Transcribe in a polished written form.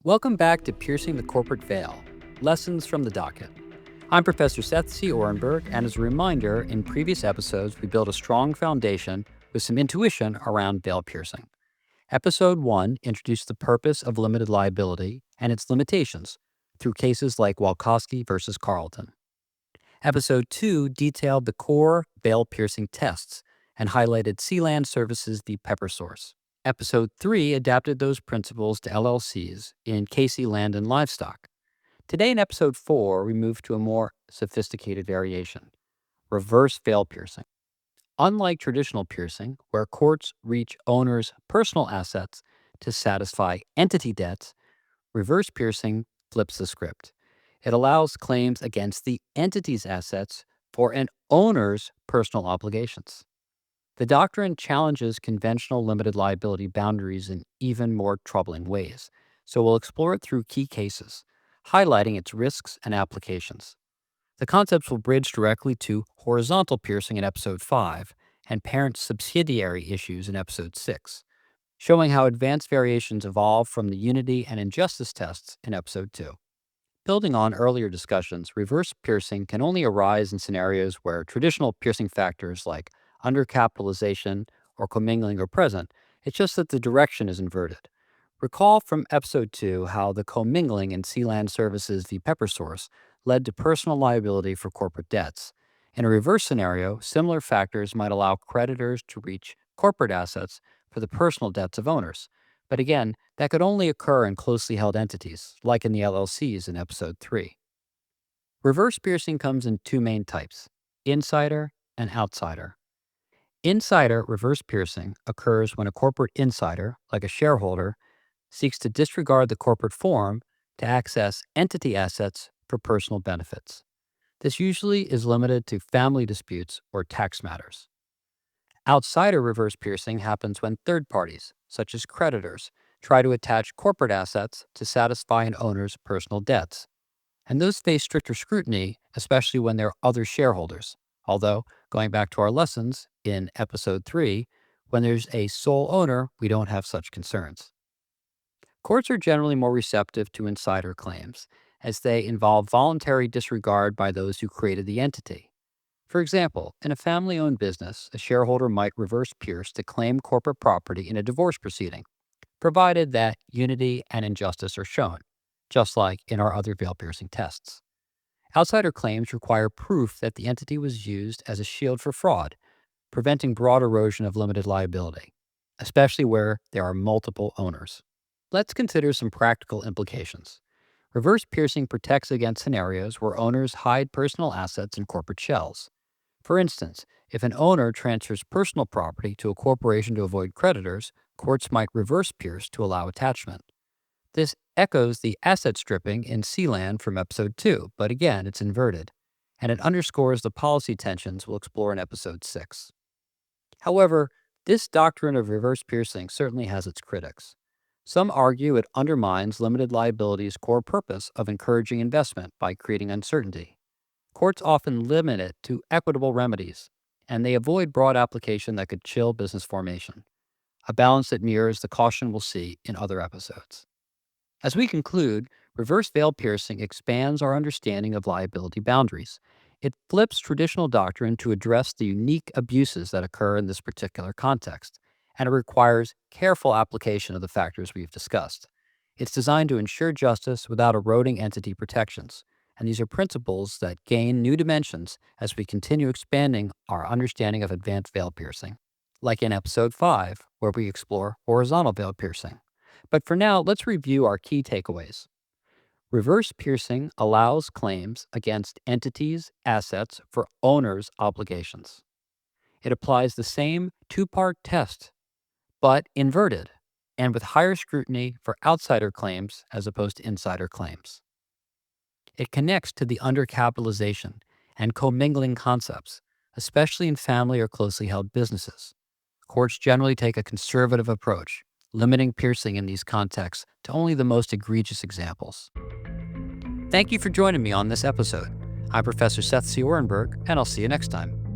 Welcome back to Piercing the Corporate Veil, Lessons from the Docket. I'm Professor Seth C. Oranburg, and as a reminder, in previous episodes, we built a strong foundation with some intuition around veil piercing. Episode 1 introduced the purpose of limited liability and its limitations through cases like Walkowski versus Carlton. Episode 2 detailed the core veil piercing tests and highlighted Sealand Services v. PepperSource. Episode 3 adapted those principles to LLCs in Casey Land and Livestock. Today in Episode 4, we move to a more sophisticated variation, reverse veil piercing. Unlike traditional piercing, where courts reach owners' personal assets to satisfy entity debts, reverse piercing flips the script. It allows claims against the entity's assets for an owner's personal obligations. The doctrine challenges conventional limited liability boundaries in even more troubling ways, so we'll explore it through key cases, highlighting its risks and applications. The concepts will bridge directly to horizontal piercing in Episode 5 and parent subsidiary issues in Episode 6, showing how advanced variations evolve from the unity and injustice tests in Episode 2. Building on earlier discussions, reverse piercing can only arise in scenarios where traditional piercing factors like undercapitalization or commingling are present. It's just that the direction is inverted. Recall from Episode 2 how the commingling in Sealand Services v. PepperSource led to personal liability for corporate debts. In a reverse scenario, similar factors might allow creditors to reach corporate assets for the personal debts of owners. But again, that could only occur in closely held entities, like in the LLCs in Episode 3. Reverse piercing comes in two main types, insider and outsider. Insider reverse piercing occurs when a corporate insider, like a shareholder, seeks to disregard the corporate form to access entity assets for personal benefits. This usually is limited to family disputes or tax matters. Outsider reverse piercing happens when third parties, such as creditors, try to attach corporate assets to satisfy an owner's personal debts. And those face stricter scrutiny, especially when they're other shareholders. Although, going back to our lessons in Episode 3, when there's a sole owner, we don't have such concerns. Courts are generally more receptive to insider claims, as they involve voluntary disregard by those who created the entity. For example, in a family-owned business, a shareholder might reverse pierce to claim corporate property in a divorce proceeding, provided that unity and injustice are shown, just like in our other veil-piercing tests. Outsider claims require proof that the entity was used as a shield for fraud, preventing broad erosion of limited liability, especially where there are multiple owners. Let's consider some practical implications. Reverse piercing protects against scenarios where owners hide personal assets in corporate shells. For instance, if an owner transfers personal property to a corporation to avoid creditors, courts might reverse pierce to allow attachment. This echoes the asset stripping in Sealand from Episode 2, but again, it's inverted, and it underscores the policy tensions we'll explore in Episode 6. However, this doctrine of reverse piercing certainly has its critics. Some argue it undermines limited liability's core purpose of encouraging investment by creating uncertainty. Courts often limit it to equitable remedies, and they avoid broad application that could chill business formation, a balance that mirrors the caution we'll see in other episodes. As we conclude, reverse veil piercing expands our understanding of liability boundaries. It flips traditional doctrine to address the unique abuses that occur in this particular context, and it requires careful application of the factors we've discussed. It's designed to ensure justice without eroding entity protections, and these are principles that gain new dimensions as we continue expanding our understanding of advanced veil piercing, like in Episode 5, where we explore horizontal veil piercing. But for now, let's review our key takeaways. Reverse piercing allows claims against entities' assets for owners' obligations. It applies the same two-part test, but inverted, and with higher scrutiny for outsider claims as opposed to insider claims. It connects to the undercapitalization and commingling concepts, especially in family or closely held businesses. Courts generally take a conservative approach, limiting piercing in these contexts to only the most egregious examples. Thank you for joining me on this episode. I'm Professor Seth C. Oranburg, and I'll see you next time.